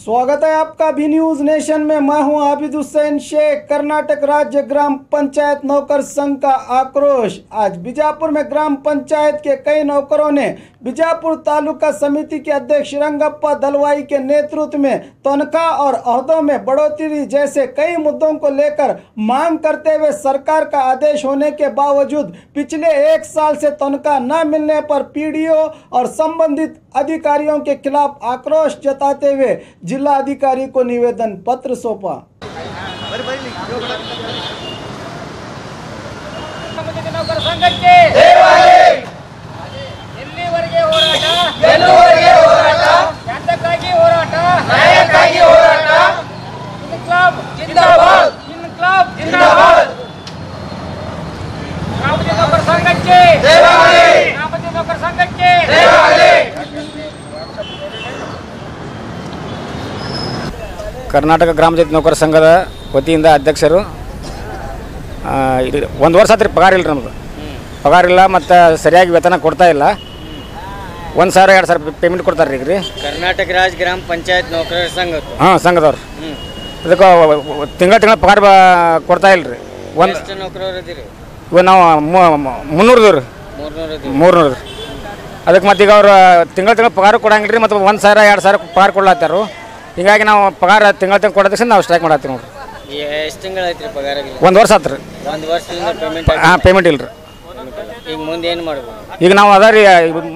स्वागत है आपका भी न्यूज नेशन में। मैं हूं आबिद हुसैन शेख। कर्नाटक राज्य ग्राम पंचायत नौकर संघ का आक्रोश। आज बीजापुर में ग्राम पंचायत के कई नौकरों ने बीजापुर तालुका समिति के अध्यक्ष रंगप्पा दलवाई के नेतृत्व में तनख्वाह और अहदों में बढ़ोतरी जैसे कई मुद्दों को लेकर मांग करते हुए सरकार का आदेश होने के बावजूद पिछले 1 साल से तनख्वाह न मिलने पर पीडीओ और संबंधित अधिकारियों के खिलाफ आक्रोश जताते हुए जिला अधिकारी को निवेदन पत्र सौंपा। ಕರ್ನಾಟಕ ಗ್ರಾಮ ಪಂಚಾಯತ್ ನೌಕರ ಸಂಘದ ವತಿಯಿಂದ ಅಧ್ಯಕ್ಷರು ಒಂದು ವರ್ಷ ಆತ್ರಿ ಪಗಾರ ಇಲ್ಲ ನಮ್ಮದು ಪಗಾರ ಇಲ್ಲ ಮತ್ತು ಸರಿಯಾಗಿ ವೇತನ ಕೊಡ್ತಾ ಇಲ್ಲ 1,000 2,000 ಪೇಮೆಂಟ್ ಕೊಡ್ತಾರೆ ಈಗ ರೀ ಕರ್ನಾಟಕ ರಾಜ್ಯ ಗ್ರಾಮ ಪಂಚಾಯತ್ ನೌಕರರ ಸಂಘ ಸಂಘದವ್ರು ಅದಕ್ಕೆ ತಿಂಗಳ ಪಗಾರ ಕೊಡ್ತಾ ಇಲ್ಲ ರೀ ಎಷ್ಟು ನೌಕರರು ಇದೀರಿ ಇವಾಗ ನಾವು 300 300 ಅದಕ್ಕೆ ಮತ್ತೆ ಈಗ ಅವ್ರು ತಿಂಗಳ ಪಗಾರ ಕೊಡಂಗಿಲ್ಲ ರೀ ಮತ್ತು 1,000 2,000 ಪಗಾರ ಕೊಡ್ಲಾತ್ತಾರು ಹಿಂಗಾಗಿ ನಾವು ಪಗಾರ ತಿಂಗಳ ಕೊಡೋದಕ್ಕೆ ನಾವು ಸ್ಟ್ರೈಕ್ ಮಾಡತ್ತೀವಿ ನೋಡ್ರಿ ಎಷ್ಟು ತಿಂಗಳು ಐತ್ರಿ ಪಗಾರ 1 ವರ್ಷ ಆತ್ರಿ 1 ವರ್ಷದಿಂದ ಪೇಮೆಂಟ್ ಪೇಮೆಂಟ್ ಇಲ್ಲ ರೀ ಈಗ ಮುಂದೆ ಏನು ಮಾಡ್ಬೋದು ಈಗ ನಾವು ಅದ ರೀ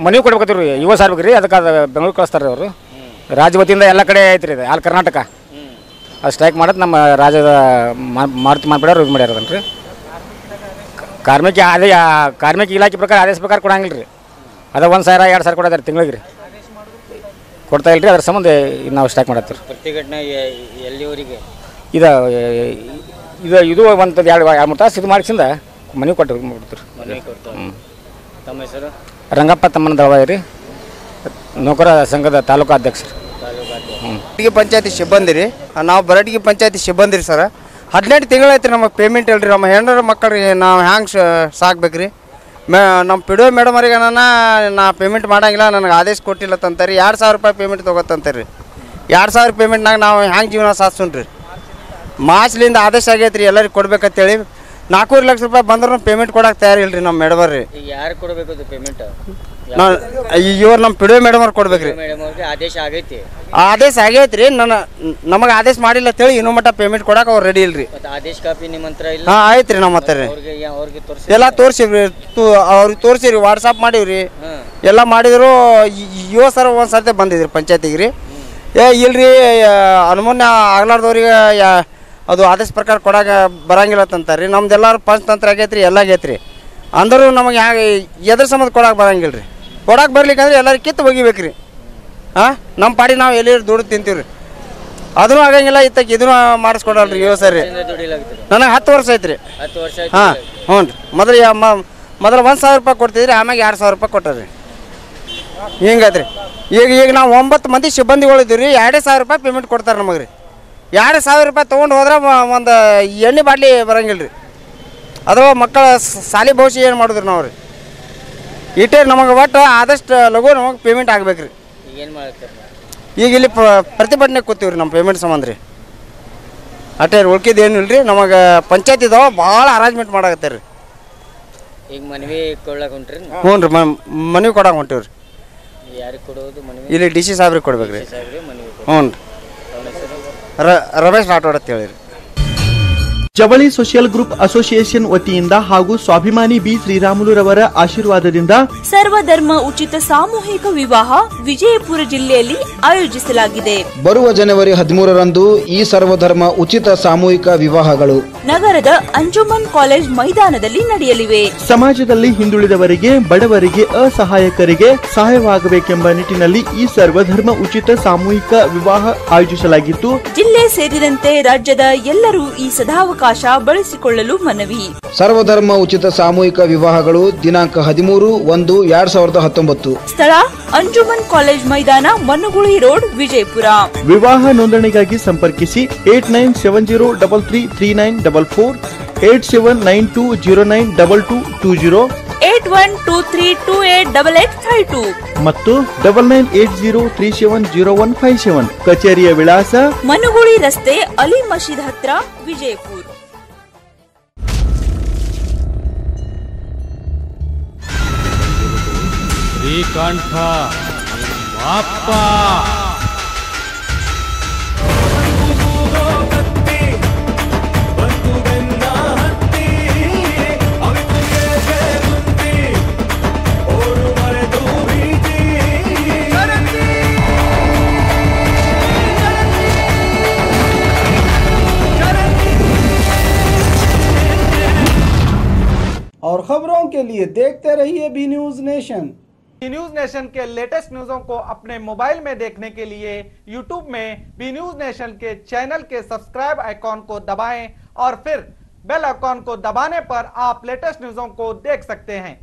ಮನೆ ಕೊಡ್ಬೇಕತ್ತೀವಿ ರೀ ಯುವ ಸಾರ್ಬೇಕು ರೀ ಅದಕ್ಕೆ ಅದು ಬೆಂಗಳೂರು ಕಳಿಸ್ತಾರೆ ರೀ ಅವರು ರಾಜ್ಯ ವತಿಯಿಂದ ಎಲ್ಲ ಕಡೆ ಐತ್ರಿ ಇದು ಆಲ್ ಕರ್ನಾಟಕ ಅದು ಸ್ಟ್ರೈಕ್ ಮಾಡೋದು ನಮ್ಮ ರಾಜ್ಯದ ಮಾಡ್ಬಿಡೋರು ಇದು ಮಾಡ್ಯಾರ ರೀ ಕಾರ್ಮಿಕ ಇಲಾಖೆ ಪ್ರಕಾರ ಆದೇಶ ಪ್ರಕಾರ ಕೊಡಂಗಿಲ್ಲ ರೀ ಅದ 1,000 2,000 ಕೊಡೋದಾರೆ ತಿಂಗಳಿಗೆ ರೀ ಕೊಡ್ತಾ ಇಲ್ಲ ರೀ ಅದ್ರ ಸಂಬಂಧ ನಾವು ಸ್ಟ್ರೈಕ್ ಮಾಡತ್ತೀವಿ ಪ್ರತಿಭಟನೆ ಎಲ್ಲಿವರೆಗೆ ಇದು ಒಂದು 2-3 ತಾಸು ಇದು ಮಾಡಿಸಿಂದ ಮನೆ ಕೊಡ್ತೀವಿ ತಮ್ಮ ಹೆಸರು ರಂಗಪ್ಪ ತಮ್ಮನ ದಳವಾಯಿ ರೀ ನೌಕರ ಸಂಘದ ತಾಲೂಕು ಅಧ್ಯಕ್ಷರು ಬರಟಗಿ ಪಂಚಾಯತಿ ಸಿಬ್ಬಂದಿ ರೀ ನಾವು ಬರಟಗಿ ಪಂಚಾಯತಿ ಸಿಬ್ಬಂದಿ ರೀ ಸರ್ 18 ತಿಂಗಳು ಐತ್ರಿ ನಮಗೆ ಪೇಮೆಂಟ್ ಇಲ್ರಿ ನಮ್ಮ ಹೆಣ್ಣರ ಮಕ್ಕಳಿಗೆ ನಾವು ಹ್ಯಾಂಗೆ ಸಾಕ್ಬೇಕು ರೀ ನಮ್ಮ ಪಿಡಿಒ ಮೇಡಮ್ ಅವ್ರಿಗೆ ನಾ ಪೇಮೆಂಟ್ ಮಾಡಂಗಿಲ್ಲ ನನಗೆ ಆದೇಶ ಕೊಟ್ಟಿಲ್ಲ ತಂತಾರೆ 2,000 ರೂಪಾಯಿ ಪೇಮೆಂಟ್ ತೊಗೋತಂತಾರೆ ರೀ 2,000 ಪೇಮೆಂಟ್ನಾಗ ನಾವು ಹ್ಯಾಂಗೆ ಜೀವನ ಸಾಧಿಸೋಣ ರೀ ಮಾರ್ಚ್ಲಿಂದ ಆದೇಶ ಆಗೈತೆ ರೀ ಎಲ್ಲರಿಗೆ ಕೊಡ್ಬೇಕಂತೇಳಿ 4 ಲಕ್ಷ ರೂಪಾಯಿ ಬಂದ್ರೂ ಪೇಮೆಂಟ್ ಕೊಡಕ್ಕೆ ತಯಾರಿಲ್ಲ ರೀ ನಮ್ಮ ಮೇಡಮ್ ರೀ ಈಗ ಯಾರು ಕೊಡಬೇಕು ಅದು ಪೇಮೆಂಟ್ ಇವ್ರು ನಮ್ಮ ಪಿಡಿಒ ಮೇಡಮ್ ಅವ್ರು ಕೊಡ್ಬೇಕು ರೀ ಮೇಡಮ್ ಅವ್ರಿಗೆ ಆದೇಶ ಆಗೈತಿ ಆದೇಶ ಆಗೈತೆ ರೀ ನಮಗೆ ಆದೇಶ ಮಾಡಿಲ್ಲ ಅಂತೇಳಿ ಇನ್ನೂ ಮಟ್ಟ ಪೇಮೆಂಟ್ ಕೊಡಕ್ಕೆ ಅವ್ರು ರೆಡಿ ಇಲ್ರಿ ಆದೇಶ ಕಾಪಿ ನಿಮ್ಮ ಹತ್ರ ಇಲ್ಲ ಹಾಂ ಆಯ್ತು ರೀ ನಮ್ಮ ಹತ್ರ ರೀ ಅವ್ರಿಗೆ ತೋರಿಸಿ ಎಲ್ಲ ತೋರಿಸಿವ್ರಿ ಅವ್ರಿಗೆ ತೋರಿಸಿರಿ ವಾಟ್ಸಪ್ ಮಾಡಿವ್ರಿ ಎಲ್ಲ ಮಾಡಿದ್ರು ಇವ ಸರ್ ಒಂದು ಸರ್ತಿ ಬಂದಿದ್ರಿ ಪಂಚಾಯತಿಗೆ ರೀ ಇಲ್ರಿ ಅನುಮಾನ ಆಗ್ಲಾರ್ದವ್ರಿಗೆ ಅದು ಆದೇಶ ಪ್ರಕಾರ ಕೊಡಕ್ಕೆ ಬರಂಗಿಲ್ಲ ಅಂತಾರೆ ರೀ ನಮ್ದೆಲ್ಲರೂ ಪಂಚತಂತ್ರ ಆಗೈತ್ರಿ ಎಲ್ಲ ಆಗೈತ್ರಿ ಅಂದರೂ ನಮಗೆ ಹ್ಯಾಂಗೆ ಎದ್ರ ಸಂಬಂಧ ಕೊಡಕ್ಕೆ ಬರಂಗಿಲ್ಲ ರೀ ಕೊಡಕ್ಕೆ ಬರ್ಲಿಕ್ಕಂದ್ರೆ ಎಲ್ಲರೂ ಕಿತ್ತು ಒಗಿಬೇಕು ರೀ ಹಾಂ ನಮ್ಮ ಪಾಡಿ ನಾವು ಎಲ್ಲಿ ದುಡ್ಡು ತಿಂತೀವಿ ರೀ ಅದೂ ಆಗಂಗಿಲ್ಲ ಇತ್ತಕ್ಕೆ ಇದನ್ನು ಮಾಡಿಸ್ಕೊಡಲ್ಲ ರೀ ಸರ್ ರೀ ನನಗೆ 10 ವರ್ಷ ಐತ್ರಿ 10 ವರ್ಷ ಹಾಂ ಹ್ಞೂ ರೀ ಮೊದಲು 1,000 ರೂಪಾಯಿ ಕೊಡ್ತಿದ್ರಿ ಆಮ್ಯಾಗ 2,000 ರೂಪಾಯಿ ಕೊಟ್ಟಾರ್ರಿ ಹಿಂಗೈತ್ರಿ ಈಗ ನಾವು 9 ಮಂದಿ ಸಿಬ್ಬಂದಿಗಳಿದ್ದೀವಿ ರೀ 2,000 ರೂಪಾಯಿ ಪೇಮೆಂಟ್ ಕೊಡ್ತಾರೆ ನಮಗೆ ರೀ 2,000 ರೂಪಾಯಿ ತೊಗೊಂಡು ಹೋದ್ರೆ ಒಂದು ಎಣ್ಣೆ ಬಾಟ್ಲಿ ಬರಂಗಿಲ್ಲ ರೀ ಅದು ಮಕ್ಕಳ ಶಾಲೆ ಭವಿಷ್ಯ ಏನು ಮಾಡಿದ್ರಿ ನಾವು ರೀ ಇಟ್ಟೇ ನಮಗೆ ಒಟ್ಟು ಆದಷ್ಟು ಲಘು ನಮಗೆ ಪೇಮೆಂಟ್ ಆಗ್ಬೇಕು ರೀ ಏನು ಮಾಡ್ತಾರೆ ಈಗ ಇಲ್ಲಿ ಪ್ರತಿಭಟನೆ ಕೂತೀವಿ ರೀ ನಮ್ಮ ಪೇಮೆಂಟ್ ಸಂಬಂಧ ರೀ ಅಟ್ಟೇ ಉಳ್ಕಿದ್ದು ಏನು ಇಲ್ಲ ರೀ ನಮಗೆ ಪಂಚಾಯತ್ ಇದಾವ ಭಾಳ ಅರೇಂಜ್ಮೆಂಟ್ ಮಾಡಾಕತ್ತಾರೆ ರೀ ಈಗ ಮನವಿ ಕೊಡ್ಲಕ್ಕೆ ಹೊಂಟ್ರಿ ಹ್ಞೂ ರೀ ಮನವಿ ಕೊಡಕ್ಕೆ ಹೊಂಟೀವಿ ರೀ ಯಾರಿಗೆ ಕೊಡೋದು ಮನವಿ ಇಲ್ಲಿ DC ಸಾಹೇಬ್ರಿಗೆ ಕೊಡ್ಬೇಕು ರೀ ಮನವಿ ಹ್ಞೂ ರೀ ರಮೇಶ್ ರಾಠೋಡ್ ಅಂತ ಹೇಳಿ ಜವಳಿ ಸೋಷಿಯಲ್ ಗ್ರೂಪ್ ಅಸೋಸಿಯೇಷನ್ ವತಿಯಿಂದ ಹಾಗೂ ಸ್ವಾಭಿಮಾನಿ ಬಿ ಶ್ರೀರಾಮುಲುರವರ ಆಶೀರ್ವಾದದಿಂದ ಸರ್ವಧರ್ಮ ಉಚಿತ ಸಾಮೂಹಿಕ ವಿವಾಹ ವಿಜಯಪುರ ಜಿಲ್ಲೆಯಲ್ಲಿ ಆಯೋಜಿಸಲಾಗಿದೆ. ಬರುವ ಜನವರಿ 13ರಂದು ಈ ಸರ್ವಧರ್ಮ ಉಚಿತ ಸಾಮೂಹಿಕ ವಿವಾಹಗಳು ನಗರದ ಅಂಜುಮನ್ ಕಾಲೇಜ್ ಮೈದಾನದಲ್ಲಿ ನಡೆಯಲಿವೆ. ಸಮಾಜದಲ್ಲಿ ಹಿಂದುಳಿದವರಿಗೆ, ಬಡವರಿಗೆ, ಅಸಹಾಯಕರಿಗೆ ಸಹಾಯವಾಗಬೇಕೆಂಬ ನಿಟ್ಟಿನಲ್ಲಿ ಈ ಸರ್ವಧರ್ಮ ಉಚಿತ ಸಾಮೂಹಿಕ ವಿವಾಹ ಆಯೋಜಿಸಲಾಗಿತ್ತು. ಜಿಲ್ಲೆ ಸೇರಿದಂತೆ ರಾಜ್ಯದ ಎಲ್ಲರೂ ಈ ಸದಾವಕಾಶ ಬಳಸಿಕೊಳ್ಳಲು ಮನವಿ. ಸರ್ವಧರ್ಮ ಉಚಿತ ಸಾಮೂಹಿಕ ವಿವಾಹಗಳು ದಿನಾಂಕ 13/1/2019. ಸ್ಥಳ ಅಂಜುಮನ್ ಕಾಲೇಜ್ ಮೈದಾನ, ಮನುಗುಳಿ ರೋಡ್, ವಿಜಯಪುರ. ವಿವಾಹ ನೋಂದಣಿಗಾಗಿ ಸಂಪರ್ಕಿಸಿ 8970333944 8792092220 8123288852 ಮತ್ತು 9980370157. ಕಚೇರಿಯ ವಿಳಾಸ ಮನುಗುಳಿ ರಸ್ತೆ ಅಲಿ ಮಸೀದ್ ಹತ್ರ ವಿಜಯಪುರ. ಶ್ರೀಕಂಠ ಅಪ್ಪ और खबरों के लिए देखते रहिए B news nation. B news nation के लेटेस्ट न्यूज़ों को अपने मोबाइल में देखने के लिए यूट्यूब में बी न्यूज नेशन के चैनल के सब्सक्राइब आइकॉन को दबाएं और फिर बेल आइकॉन को दबाने पर आप लेटेस्ट न्यूज़ों को देख सकते हैं।